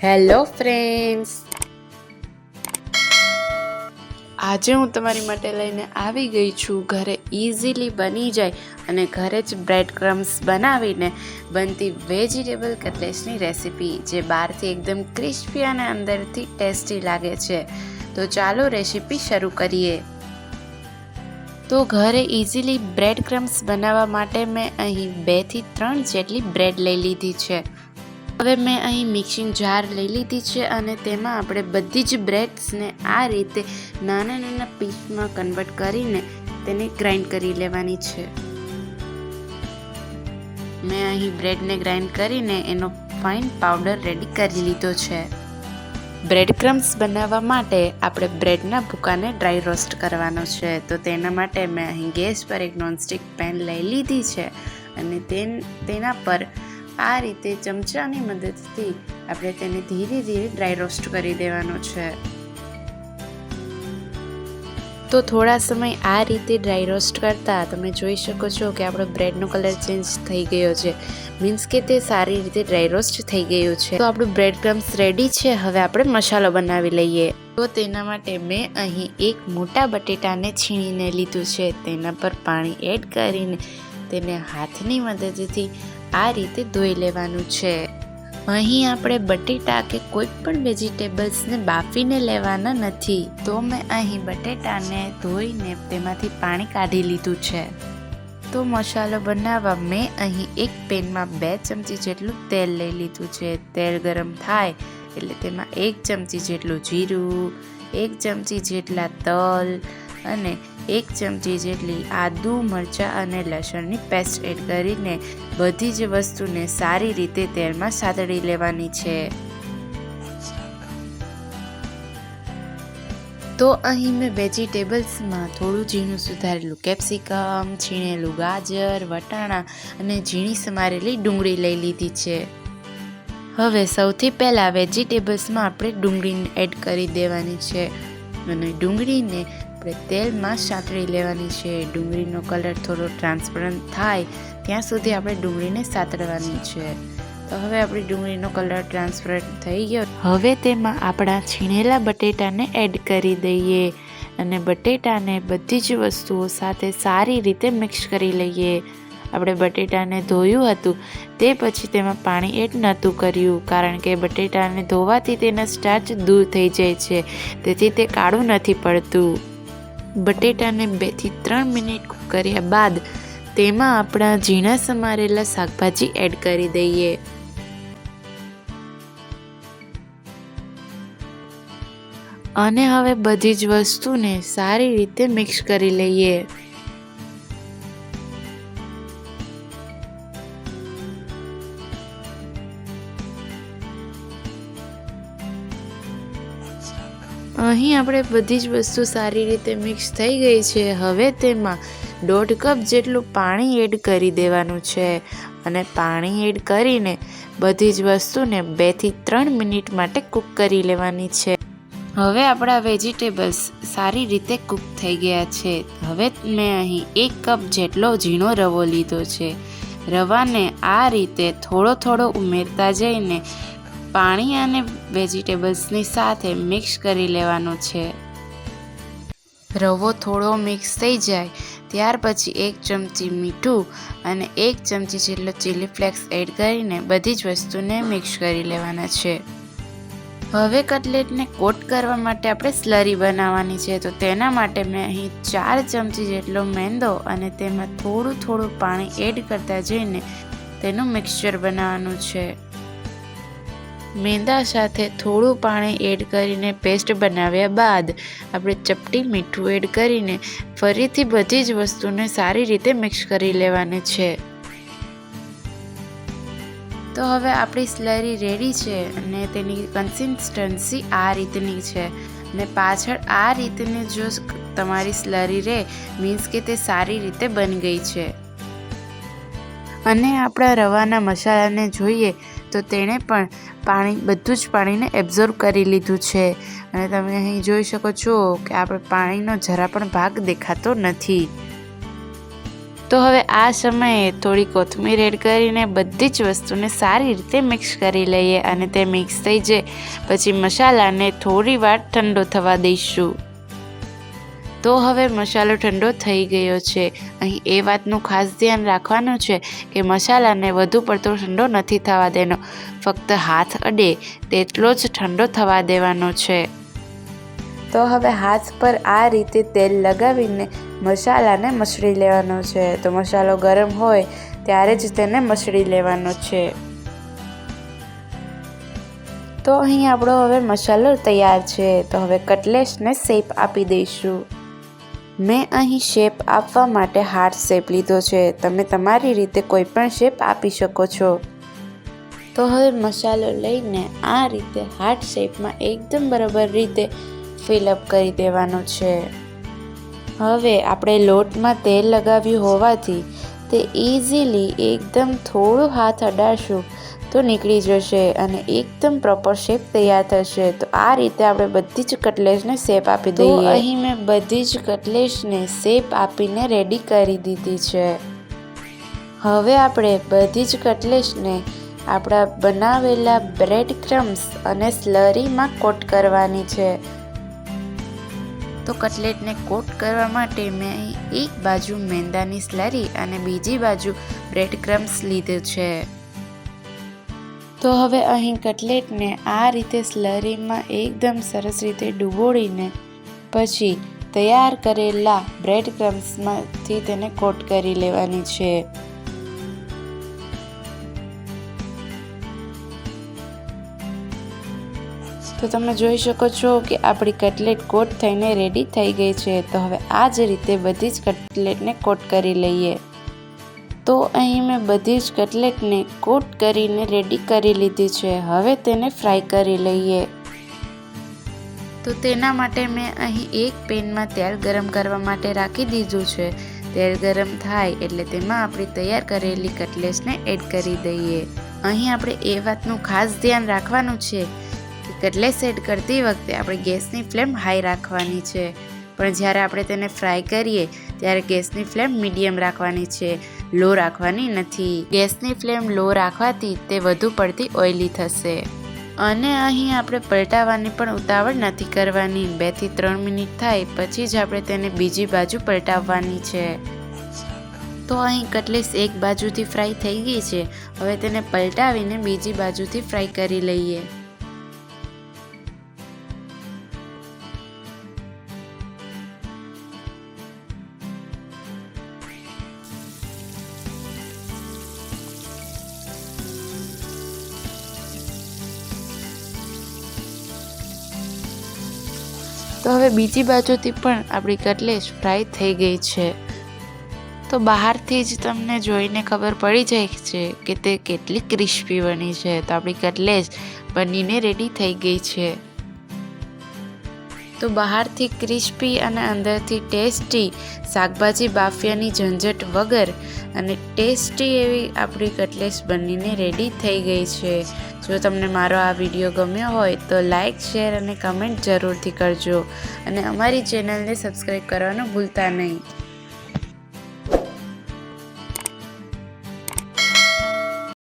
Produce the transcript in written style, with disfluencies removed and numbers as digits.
Hello friends, આજે હું તમારી માટે લઈને આવી ગઈ છું ઘરે ઇઝીલી બની જાય અને ઘરે જ બ્રેડ ક્રમ્સ બનાવીને બનતી વેજીટેબલ કટલેટ્સની રેસીપી, જે બહારથી એકદમ ક્રિસ્પી અને અંદરથી ટેસ્ટી લાગે છે। તો ચાલો રેસીપી શરૂ કરીએ। તો ઘરે ઇઝીલી બ્રેડ ક્રમ્સ બનાવવા માટે મેં અહીં 2 થી 3 જેટલી બ્રેડ લઈ લીધી છે। હવે મેં અહીં મિક્સિંગ જાર લઈ લીધી છે અને તેમાં આપણે બધી જ બ્રેડ્સને આ રીતે નાના નાના પીસમાં કન્વર્ટ કરીને તેને ગ્રાઇન્ડ કરી લેવાની છે। મેં અહીં બ્રેડને ગ્રાઇન્ડ કરીને એનો ફાઇન પાવડર રેડી કરી લીધો છે। બ્રેડ ક્રમ્સ બનાવવા માટે આપણે બ્રેડના ભૂકાને ડ્રાય રોસ્ટ કરવાનો છે। તો તેના માટે મેં અહીં ગેસ પર એક નોનસ્ટિક પેન લઈ લીધી છે અને તેના પર આ રીતે ચમચાની મદદથી આપણે તેને ધીરે ધીરે ડ્રાય રોસ્ટ કરી દેવાનો છે। તો થોડા સમય આ રીતે ડ્રાય રોસ્ટ કરતાં તમે જોઈ શકો છો કે આપણો બ્રેડનો કલર ચેન્જ થઈ ગયો છે, મીન્સ કે તે સારી રીતે ડ્રાય રોસ્ટ થઈ ગયું છે। તો આપણું બ્રેડ ક્રમ્સ રેડી છે। હવે આપણે મસાલો બનાવી લઈએ। તો તેના માટે મેં અહીં એક મોટા બટેટાને છીણીને લીધું છે। તેના પર પાણી એડ કરીને તેને હાથની મદદથી આ રીતે ધોઈ લેવાનું છે। અહીં આપણે બટેટા કે કોઈ પણ વેજીટેબલ્સને બાફીને લેવાના નથી। તો મેં અહીં બટેટાને ધોઈને તેમાંથી પાણી કાઢી લીધું છે। તો મસાલો બનાવવા મેં અહીં એક પેનમાં 2 ચમચી જેટલું તેલ લઈ લીધું છે। તેલ ગરમ થાય એટલે તેમાં 1 ચમચી જેટલું જીરું, 1 ચમચી જેટલા તલ અને 1 ચમચી જેટલી આદુ, મરચાં અને લસણની પેસ્ટ એડ કરીને બધી જ વસ્તુને સારી રીતે તેલમાં સાતળી લેવાની છે। તો અહીં મેં વેજીટેબલ્સમાં થોડું ઝીણું સુધારેલું કેપ્સિકમ, છીણેલું ગાજર, વટાણા અને ઝીણી સમારેલી ડુંગળી લઈ લીધી છે। હવે સૌથી પહેલાં વેજીટેબલ્સમાં આપણે ડુંગળીને એડ કરી દેવાની છે અને ડુંગળીને આપણે તેલમાં સાતળી લેવાની છે। ડુંગળીનો કલર થોડો ટ્રાન્સપરન્ટ થાય ત્યાં સુધી આપણે ડુંગળીને સાતળવાની છે। તો હવે આપણી ડુંગળીનો કલર ટ્રાન્સપરન્ટ થઈ ગયો। હવે તેમાં આપણા છીણેલા બટેટાને એડ કરી દઈએ અને બટેટાને બધી જ વસ્તુઓ સાથે સારી રીતે મિક્સ કરી લઈએ। આપણે બટેટાને ધોયું હતું તે પછી તેમાં પાણી એડ નહોતું કર્યું, કારણ કે બટેટાને ધોવાથી તેના સ્ટાર્ચ દૂર થઈ જાય છે, તેથી તે કાળું નથી પડતું। બટેટાને 2 થી 3 મિનિટ કૂક કર્યા બાદ તેમાં આપણા ઝીણા સમારેલા શાકભાજી એડ કરી દઈએ અને હવે બધી જ વસ્તુને સારી રીતે મિક્સ કરી લઈએ। અહીં આપણે બધી જ વસ્તુ સારી રીતે મિક્સ થઈ ગઈ છે। હવે તેમાં 1.5 કપ જેટલું પાણી એડ કરી દેવાનું છે અને પાણી એડ કરીને બધી જ વસ્તુને 2 થી 3 મિનિટ માટે કૂક કરી લેવાની છે। હવે આપણા વેજીટેબલ્સ સારી રીતે કૂક થઈ ગયા છે। હવે મેં અહીં 1 કપ જેટલો ઝીણો રવો લીધો છે। રવાને આ રીતે થોડો થોડો ઉમેરતા જઈને પાણી અને વેજીટેબલ્સની સાથે મિક્સ કરી લેવાનો છે। રવો થોડો મિક્સ થઈ જાય ત્યાર પછી 1 ચમચી મીઠું અને 1 ચમચી જેટલો ચીલી ફ્લેક્સ એડ કરીને બધી જ વસ્તુને મિક્સ કરી લેવાના છે। હવે કટલેટને કોટ કરવા માટે આપણે સ્લરી બનાવવાની છે। તો તેના માટે મેં અહીં 4 ચમચી જેટલો મેંદો અને તેમાં થોડું થોડું પાણી એડ કરતા જઈને તેનું મિક્સચર બનાવવાનું છે। મેંદા સાથે થોડું પાણી એડ કરીને પેસ્ટ બનાવ્યા બાદ આપણે ચપટી મીઠું એડ કરીને ફરીથી બધી જ વસ્તુને સારી રીતે મિક્સ કરી લેવાની છે। તો હવે આપણી સ્લરી રેડી છે અને તેની કન્સિસ્ટન્સી આ રીતની છે અને પાછળ આ રીતની જો તમારી સ્લરી રહે મીન્સ કે તે સારી રીતે બની ગઈ છે। અને આપણા રવાના મસાલાને જોઈએ તો તેણે પણ બધું જ પાણીને એબ્ઝોર્બ કરી લીધું છે અને તમે અહીં જોઈ શકો છો કે આપણે પાણીનો જરા પણ ભાગ દેખાતો નથી। તો હવે આ સમયે થોડી કોથમીર એડ કરીને બધી જ વસ્તુને સારી રીતે મિક્સ કરી લઈએ અને તે મિક્સ થઈ જાય પછી મસાલાને થોડી વાર ઠંડો થવા દઈશું। તો હવે મસાલો ઠંડો થઈ ગયો છે। અહીં એ વાતનું ખાસ ધ્યાન રાખવાનું છે કે મસાલાને વધુ પડતો ઠંડો નથી થવા દેવાનો, ફક્ત હાથ અડે તેટલો જ ઠંડો થવા દેવાનો છે। તો હવે હાથ પર આ રીતે તેલ લગાવીને મસાલાને મસળી લેવાનો છે। તો મસાલો ગરમ હોય ત્યારે જ તેને મસળી લેવાનો છે। તો અહીં આપણો હવે મસાલો તૈયાર છે। તો હવે કટલેસને શેપ આપી દઈશું। મેં અહીં શેપ આપવા માટે હાર્ટ શેપ લીધો છે, તમે તમારી રીતે કોઈ પણ શેપ આપી શકો છો। તો હવે મસાલો લઈને આ રીતે હાર્ટ શેપમાં એકદમ બરાબર રીતે ફિલઅપ કરી દેવાનો છે। હવે આપણે લોટમાં તેલ લગાવ્યું હોવાથી તે ઇઝીલી એકદમ થોડું હાથ અડાડશું તો નીકળી જશે અને એકદમ પ્રોપર શેપ તૈયાર થશે। તો આ રીતે આપણે બધી જ કટલેસને શેપ આપી દઈએ। તો અહીં મેં બધી જ કટલેસને શેપ આપીને રેડી કરી દીધી છે। હવે આપણે બધી જ કટલેસને આપણા બનાવેલા બ્રેડ ક્રમ્સ અને સ્લરીમાં કોટ કરવાની છે। તો કટલેટને કોટ કરવા માટે મેં અહીં એક બાજુ મેંદાની સ્લરી અને બીજી બાજુ બ્રેડ ક્રમ્સ લીધું છે। તો હવે અહીં કટલેટને આ રીતે સ્લરીમાં એકદમ સરસ રીતે ડૂબોળીને પછી તૈયાર કરેલા બ્રેડ ક્રમ્સમાંથી તેને કોટ કરી લેવાની છે। તો તમે જોઈ શકો છો કે આપણી કટલેટ કોટ થઈને રેડી થઈ ગઈ છે। તો હવે આ જ રીતે બધી જ કટલેટને કોટ કરી લઈએ। તો અહીં મેં બધી જ કટલેટને કોટ કરીને રેડી કરી લીધી છે। હવે તેને ફ્રાય કરી લઈએ। તો તેના માટે મેં અહીં એક પેનમાં તેલ ગરમ કરવા માટે રાખી દીધું છે। તેલ ગરમ થાય એટલે તેમાં આપણી તૈયાર કરેલી કટલેટ્સને એડ કરી દઈએ। અહીં આપણે એ વાતનું ખાસ ધ્યાન રાખવાનું છે કે કટલેટ્સ એડ કરતી વખતે આપણે ગેસની ફ્લેમ હાઈ રાખવાની છે, પણ જ્યારે આપણે તેને ફ્રાય કરીએ ત્યારે ગેસની ફ્લેમ મીડિયમ રાખવાની છે, લો રાખવાની નથી। ગેસની ફ્લેમ લો રાખવાથી તે વધુ પડતી ઓઇલી થશે અને અહીં આપણે પલટાવવાની પણ ઉતાવળ નથી કરવાની। 2 થી 3 મિનિટ થાય પછી જ આપણે તેને બીજી બાજુ પલટાવવાની છે। તો અહીં કટલેટ્સ એક બાજુથી ફ્રાય થઈ ગઈ છે, હવે તેને પલટાવીને બીજી બાજુથી ફ્રાય કરી લઈએ। તો હવે બીજી બાજુથી પણ આપણી કટલેટ ફ્રાય થઈ ગઈ છે। તો બહારથી જ તમને જોઈને ખબર પડી જાય છે કે તે કેટલી ક્રિસ્પી બની છે। તો આપણી કટલેટ બનીને રેડી થઈ ગઈ છે। તો બહારથી ક્રિસ્પી અને અંદરથી ટેસ્ટી શાકભાજી બાફિયાની ઝંઝટ વગર અને ટેસ્ટી એવી આપણી કટલેટ્સ બનીને રેડી થઈ ગઈ છે। જો તમને મારો આ વિડીયો ગમ્યો હોય તો લાઇક, શેર અને કમેન્ટ જરૂરથી કરજો અને અમારી ચેનલને સબસ્ક્રાઈબ કરવાનું ભૂલતા નહીં।